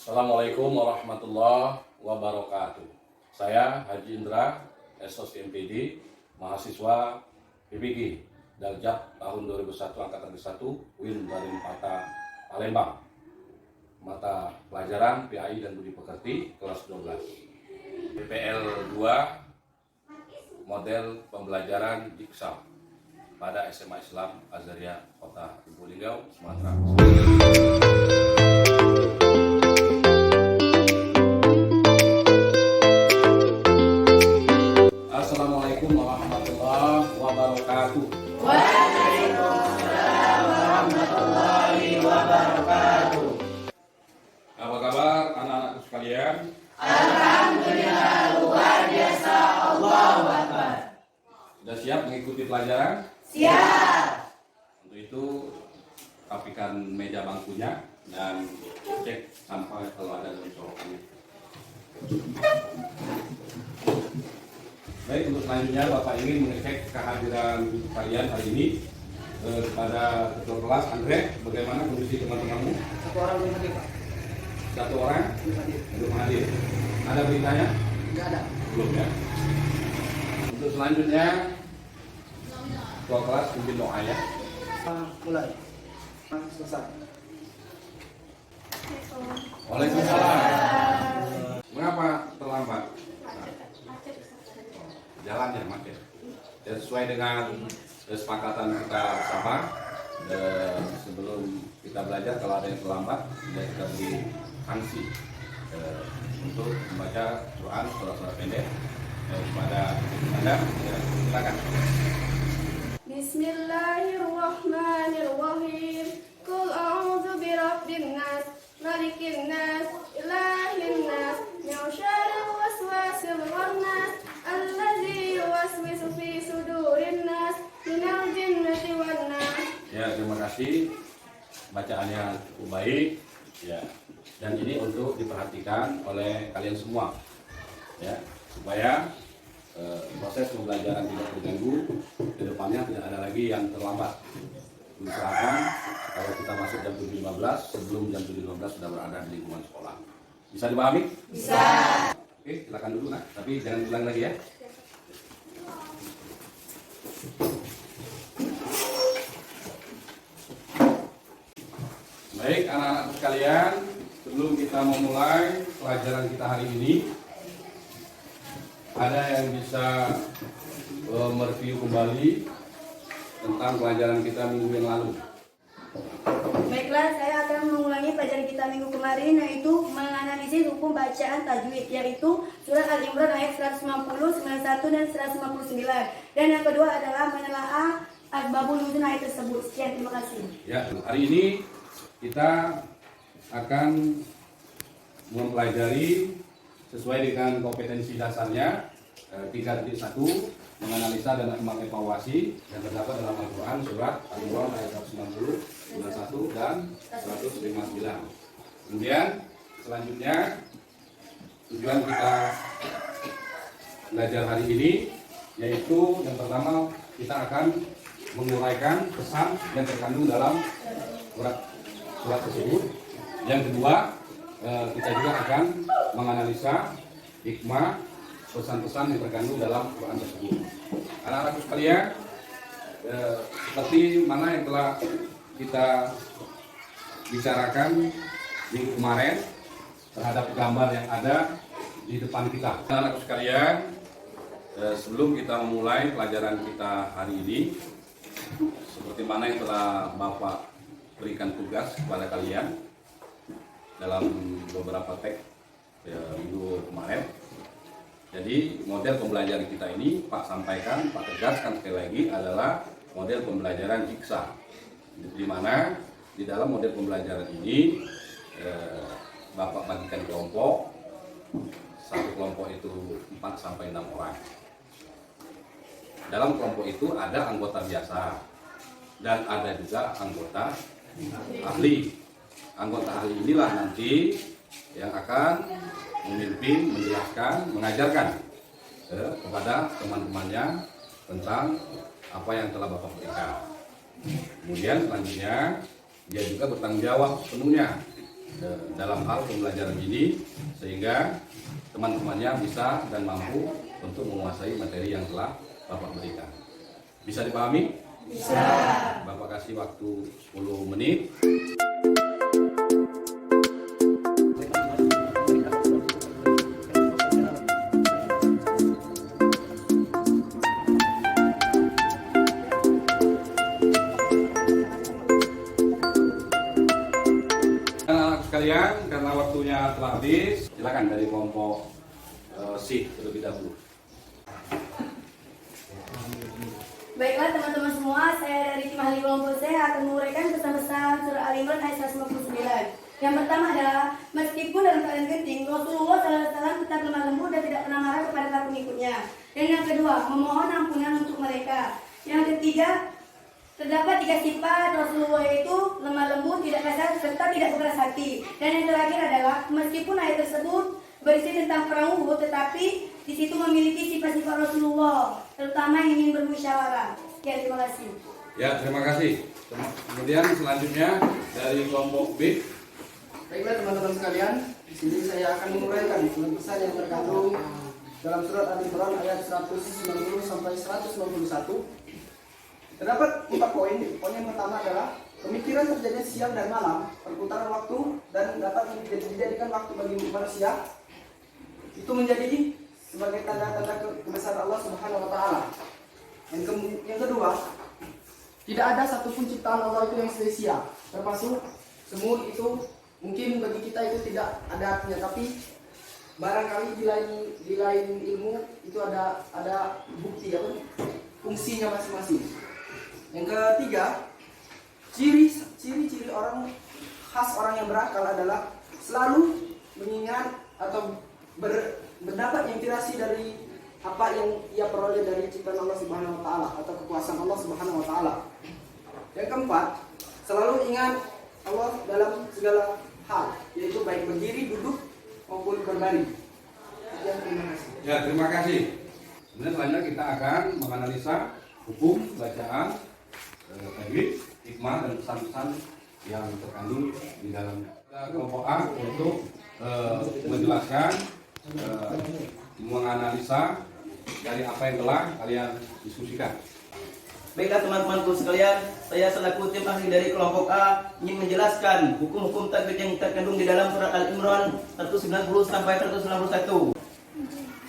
Assalamualaikum warahmatullahi wabarakatuh. Saya Haji Indra, SOS MPD, mahasiswa PPG, Daljak tahun 2001 angkatan ke-1, Win Barim Pata, Palembang. Mata pelajaran PAI dan Budi Pekerti, kelas 12. PPL 2, model pembelajaran Jigsaw pada SMA Islam Azaria Kota Lubuk Sumatera. Assalamualaikum warahmatullahi wabarakatuh. Waalaikumsalam warahmatullahi wabarakatuh. Apa kabar anak-anakku sekalian? Alhamdulillah luar biasa, Allahu Akbar. Sudah siap mengikuti pelajaran? Siap. Untuk itu rapikan meja bangkunya dan cek sampah kalau ada dalam sorokannya. Baik, untuk selanjutnya Bapak ingin mengecek kehadiran kalian hari ini kepada ketua kelas. Andre, bagaimana kondisi teman-temanmu? Satu orang belum hadir, Pak. Satu orang Belum hadir. belum hadir. Ada beritanya? Tidak ada. Belum ya. Untuk selanjutnya ketua kelas pimpin doa ya. Mulai. Selesai. Waalaikumsalam. Mengapa terlambat? Jalannya macet. Dan sesuai dengan kesepakatan kita bersama, sebelum kita belajar kalau ada yang terlambat, kita beri sanksi untuk membaca Quran surah-surah pendek kepada Anda. Silakan. Bismillahirrahmanirrahim. Qul a'udzu birabbin nas, malikin nas, ilahin nas, min syarril waswasil khannas, allazi yuwaswisu fi sudurin nas, minal jinnati wan nas. Ya, terima kasih. Bacaannya cukup baik. Ya. Dan ini untuk diperhatikan oleh kalian semua. Ya, supaya proses pembelajaran tidak terganggu, ke depannya tidak ada lagi yang terlambat. Misalkan kalau kita masuk jam 7.15, sebelum jam 7.15 sudah berada di lingkungan sekolah. Bisa dipahami? Bisa. Oke, silakan dulu nak, tapi jangan ulang lagi ya. Baik anak-anak sekalian, sebelum kita memulai pelajaran kita hari ini, ada yang bisa mereview kembali tentang pelajaran kita minggu yang lalu. Baiklah, saya akan mengulangi pelajaran kita minggu kemarin, yaitu menganalisis hukum bacaan tajwid, yaitu surat Al-Imran ayat 150, 91 dan 159. Dan yang kedua adalah menelaah asbabun nuzul ayat tersebut. Sekian, terima kasih. Ya, hari ini kita akan mempelajari sesuai dengan kompetensi dasarnya 3.1, menganalisa dan mengevaluasi yang terdapat dalam Al-Quran surat Al-Imran ayat 190, 91 dan 159. Kemudian selanjutnya tujuan kita belajar hari ini yaitu yang pertama kita akan menguraikan pesan yang terkandung dalam surat tersebut. Yang kedua, kita juga akan menganalisa hikmah pesan-pesan yang terkandung dalam Quran tersebut. Anak-anak sekalian, seperti mana yang telah kita bicarakan minggu kemarin terhadap gambar yang ada di depan kita. Anak-anak sekalian, sebelum kita memulai pelajaran kita hari ini, seperti mana yang telah Bapak berikan tugas kepada kalian dalam beberapa teks minggu kemarin. Jadi model pembelajaran kita ini Pak sampaikan, Pak tegaskan sekali lagi adalah model pembelajaran Jigsaw. Di mana di dalam model pembelajaran ini Bapak bagikan kelompok. Satu kelompok itu 4 sampai 6 orang. Dalam kelompok itu ada anggota biasa dan ada juga anggota ahli. Anggota ahli inilah nanti yang akan memimpin, menjelaskan, mengajarkan kepada teman-temannya tentang apa yang telah Bapak berikan. Kemudian selanjutnya dia juga bertanggung jawab sepenuhnya dalam hal pembelajaran ini, sehingga teman-temannya bisa dan mampu untuk menguasai materi yang telah Bapak berikan. Bisa dipahami? Bisa. Bapak kasih waktu 10 menit. Anak-anak sekalian, karena waktunya telah habis, silakan dari kelompok C terlebih dahulu. Baiklah teman-teman semua, saya dari tim ahli kelompok C akan menguraikan pesan-pesan surah Al-Imran ayat 159. Yang pertama adalah, meskipun dalam keadaan genting, Rasulullah SAW tetap lemah lembut dan tidak pernah marah kepada para pengikutnya. Dan yang kedua, memohon ampunan untuk mereka. Yang ketiga, terdapat 3 sifat Rasulullah itu lemah lembut, tidak kasar, serta tidak berkeras hati. Dan yang terakhir adalah, meskipun ayat tersebut berisi tentang perang Uhud, tetapi di situ memiliki sifat-sifat Rasulullah, terutama yang ingin bermusyawarah. Sekian, terima kasih. Ya, terima kasih. Kemudian selanjutnya dari kelompok B. Baiklah teman-teman sekalian, di sini saya akan menguraikan pesan yang terkandung dalam surat Al-Imran ayat 190 sampai 191. Terdapat 4 poin. Poin yang pertama adalah pemikiran terjadinya siang dan malam, perputaran waktu dan dapat dijadikan waktu bagi manusia. Itu menjadi sebagai tanda-tanda kebesaran Allah Subhanahu wa taala. Yang kedua, tidak ada satupun ciptaan Allah itu yang sia-sia, termasuk semut itu mungkin bagi kita itu tidak ada artinya, tapi barangkali di lain ilmu itu ada bukti apa fungsinya masing-masing. Yang ketiga, ciri-ciri orang khas orang yang berakal adalah selalu mengingat atau berdapat inspirasi dari apa yang ia peroleh dari ciptaan Allah Subhanahu wa taala atau kekuasaan Allah Subhanahu wa taala. Yang keempat, selalu ingat Allah dalam segala hal, yaitu baik berdiri, duduk maupun berbaring. Terima kasih. Ya, terima kasih. Kemudian selanjutnya kita akan menganalisa hukum bacaan, tajwid, hikmah dan pesan-pesan yang terkandung di dalam kelompok A untuk menjelaskan, menganalisa dari apa yang telah kalian diskusikan. Baiklah teman-temanku sekalian, saya selaku tim ahli dari kelompok A ingin menjelaskan hukum-hukum tajwid yang terkandung di dalam surat Al-Imran 190 sampai 191.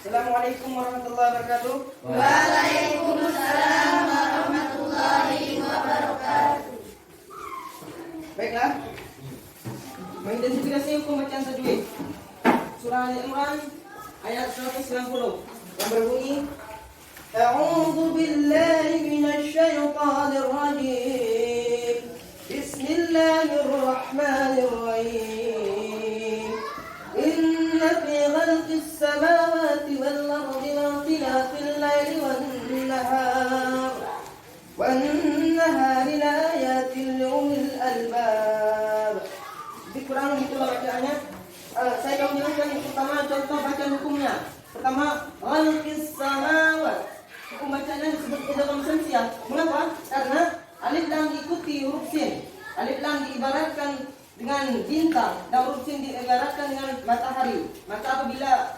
Assalamualaikum warahmatullahi wabarakatuh. Waalaikumsalam warahmatullahi wabarakatuh. Baiklah, mengidentifikasi hukum bacaan tajwid. Surah Al-Imran ayat 190 yang berbunyi, A'udzu billahi minasy syaithanir rajim. Bismillahirrahmanirrahim. Inna fi khalqis samawati wal ardi wa ikhtilafil laili wan nahari laayatin liulil albab. Dikurang itulah bacaannya. Saya akan menjelaskan yang pertama contoh bacaan hukumnya. Pertama, khalqis samawat. Hukum bacanya disebut idgham syamsiyah. Mengapa? Karena alif lam diikuti huruf sin. Alif lam diibaratkan dengan bintang dan huruf sin diibaratkan dengan matahari. Maka apabila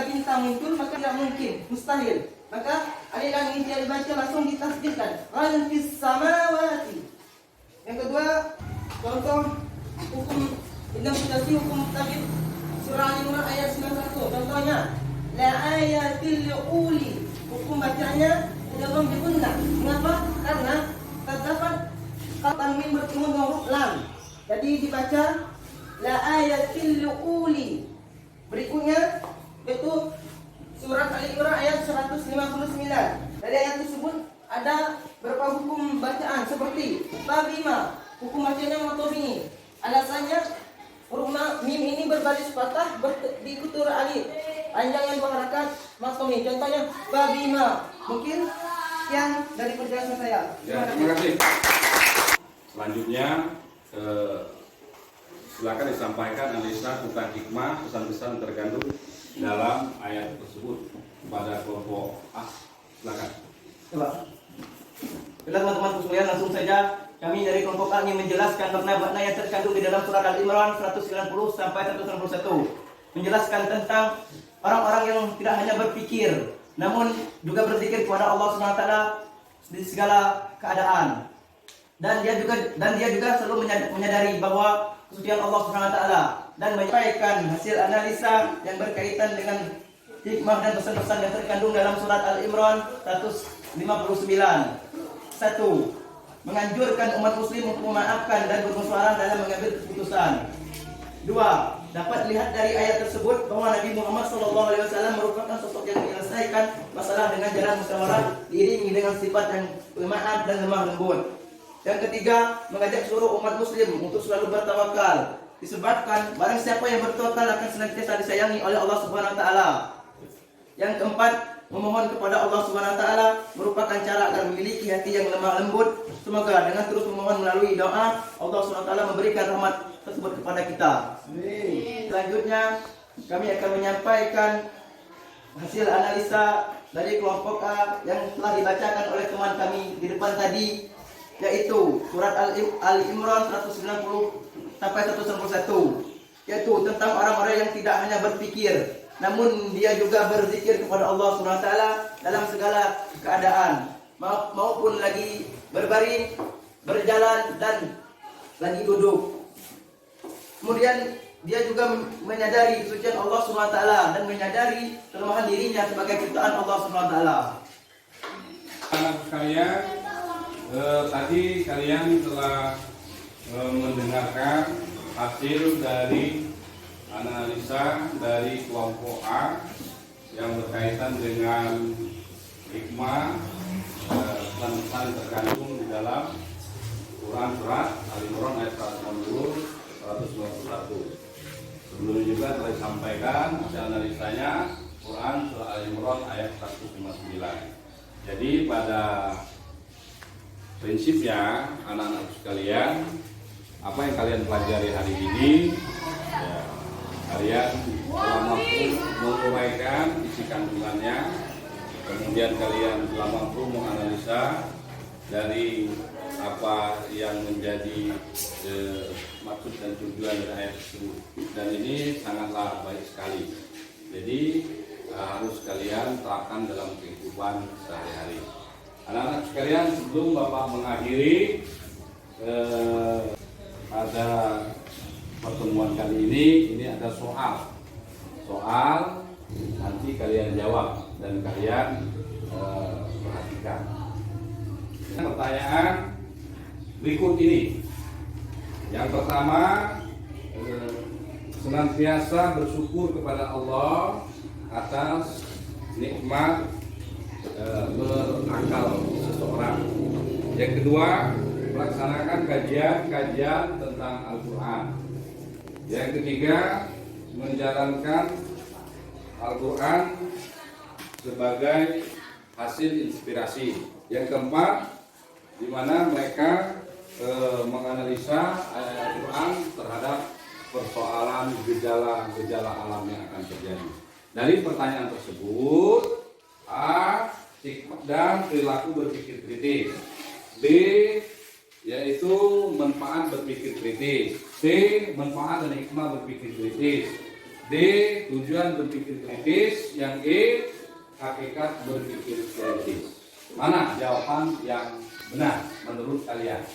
bintang muncul maka tidak mungkin, mustahil. Maka alif lam ini tidak dibaca, langsung ditasdidkan. Khalqis samawati. Yang kedua, contoh hukum identifikasi hukum tajwid surah Al-Imran ayat 91. Contohnya, la ayatil uli. Hukum bacanya idgham bi gunnah. Mengapa? Karena terdapat tanwin bertemu dengan huruf lam. Jadi dibaca la ayatil uli. Berikutnya yaitu surat Al-Imran ayat 159. Dari ayat tersebut ada beberapa hukum bacaan seperti tabima. Hukum bacanya matobi. Alasannya huruf mim ini berbaris patah diikuti alif. Panjangnya 2 harakat mastomi. Contohnya babima. Mungkin sekian dari penjelasan saya. Ya, terima kasih. Selanjutnya silakan disampaikan analisa tentang hikmah pesan-pesan terkandung dalam ayat tersebut pada kelompok A. Silakan. Coba. Baiklah teman-teman sekalian, langsung saja kami dari kelompok A ingin menjelaskan makna-makna yang terkandung di dalam surat Al-Imran 190 sampai 191. Menjelaskan tentang orang-orang yang tidak hanya berpikir, namun juga berzikir kepada Allah SWT di segala keadaan. Dan dia juga selalu menyadari bahwa kesucian Allah SWT dan menyampaikan hasil analisa yang berkaitan dengan hikmah dan pesan-pesan yang terkandung dalam surat Al-Imran 159. 1. Menganjurkan umat muslim untuk memaafkan dan bermusyawarah dalam mengambil keputusan. 2. Dapat lihat dari ayat tersebut bahwa Nabi Muhammad SAW merupakan sosok yang menyelesaikan masalah dengan jalan musyawarah diiringi dengan sifat yang pemaaf dan lemah lembut. Yang ketiga, mengajak seluruh umat muslim untuk selalu bertawakal, disebabkan barang siapa yang bertawakal akan senantiasa disayangi oleh Allah Subhanahu wa taala. Yang keempat, memohon kepada Allah Subhanahu wa taala merupakan cara agar memiliki hati yang lemah lembut. Semoga dengan terus memohon melalui doa, Allah Subhanahu wa taala memberikan rahmat tersebut kepada kita. Amin. Selanjutnya, kami akan menyampaikan hasil analisa dari kelompok A yang telah dibacakan oleh teman kami di depan tadi, yaitu surat Al-Imran 190 sampai 191, yaitu tentang orang-orang yang tidak hanya berpikir, namun dia juga berzikir kepada Allah SWT dalam segala keadaan, maupun lagi berbaring, berjalan, dan lagi duduk. Kemudian dia juga menyadari kesucian Allah SWT dan menyadari kelemahan dirinya sebagai ciptaan Allah SWT. Anak sekalian, tadi kalian telah mendengarkan hasil dari analisa dari kelompok A yang berkaitan dengan hikmah pesan terkandung di dalam Quran surat Al-Imran ayat 190 191. Sebelumnya juga telah disampaikan hasil analisanya Quran surat Al-Imran ayat 159. Jadi pada prinsipnya anak-anak sekalian, apa yang kalian pelajari hari ini, ya, kalian telah mampu menguraikan isi kandungannya, kemudian kalian telah mampu menganalisa dari apa yang menjadi maksud dan tujuan dari ayat tersebut, dan ini sangatlah baik sekali. Jadi harus kalian terapkan dalam kehidupan sehari-hari. Anak-anak sekalian, sebelum Bapak mengakhiri pada pertemuan kali ini ada soal nanti kalian jawab dan kalian perhatikan. Pertanyaan berikut ini. Yang pertama, senantiasa bersyukur kepada Allah atas nikmat berakal seseorang. Yang kedua, melaksanakan kajian tentang Al-Quran. Yang ketiga, menjalankan Al-Quran sebagai hasil inspirasi. Yang keempat, di mana mereka menganalisa ayat Al-Quran terhadap persoalan gejala alam yang akan terjadi. Dari pertanyaan tersebut, A. Sikap dan perilaku berpikir kritis. B. Yaitu manfaat berpikir kritis. C. Manfaat dan hikmah berpikir kritis. D. Tujuan berpikir kritis. Yang E. Hakikat berpikir kritis. Mana jawaban yang benar menurut kalian?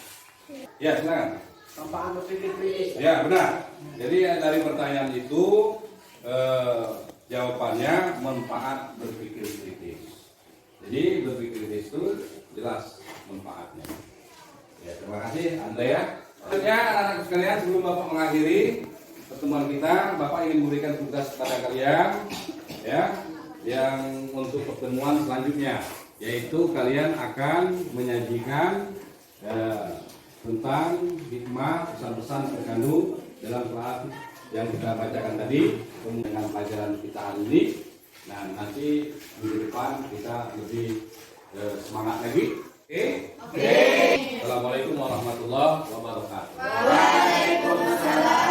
Ya, silakan. Manfaat berpikir kritis. Ya, benar. Jadi dari pertanyaan itu jawabannya manfaat berpikir kritis. Jadi berpikir kritis itu jelas manfaatnya. Ya, terima kasih Andrea. Selanjutnya anak-anak sekalian, sebelum Bapak mengakhiri pertemuan kita, Bapak ingin memberikan tugas kepada kalian, ya, yang untuk pertemuan selanjutnya, yaitu kalian akan menyajikan tentang hikmah pesan-pesan terkandung dalam surat yang kita bacakan tadi dengan pelajaran kita hari ini. Nah, nanti minggu depan kita lebih semangat lagi. Oke? Assalamualaikum warahmatullahi wabarakatuh. Waalaikumsalam.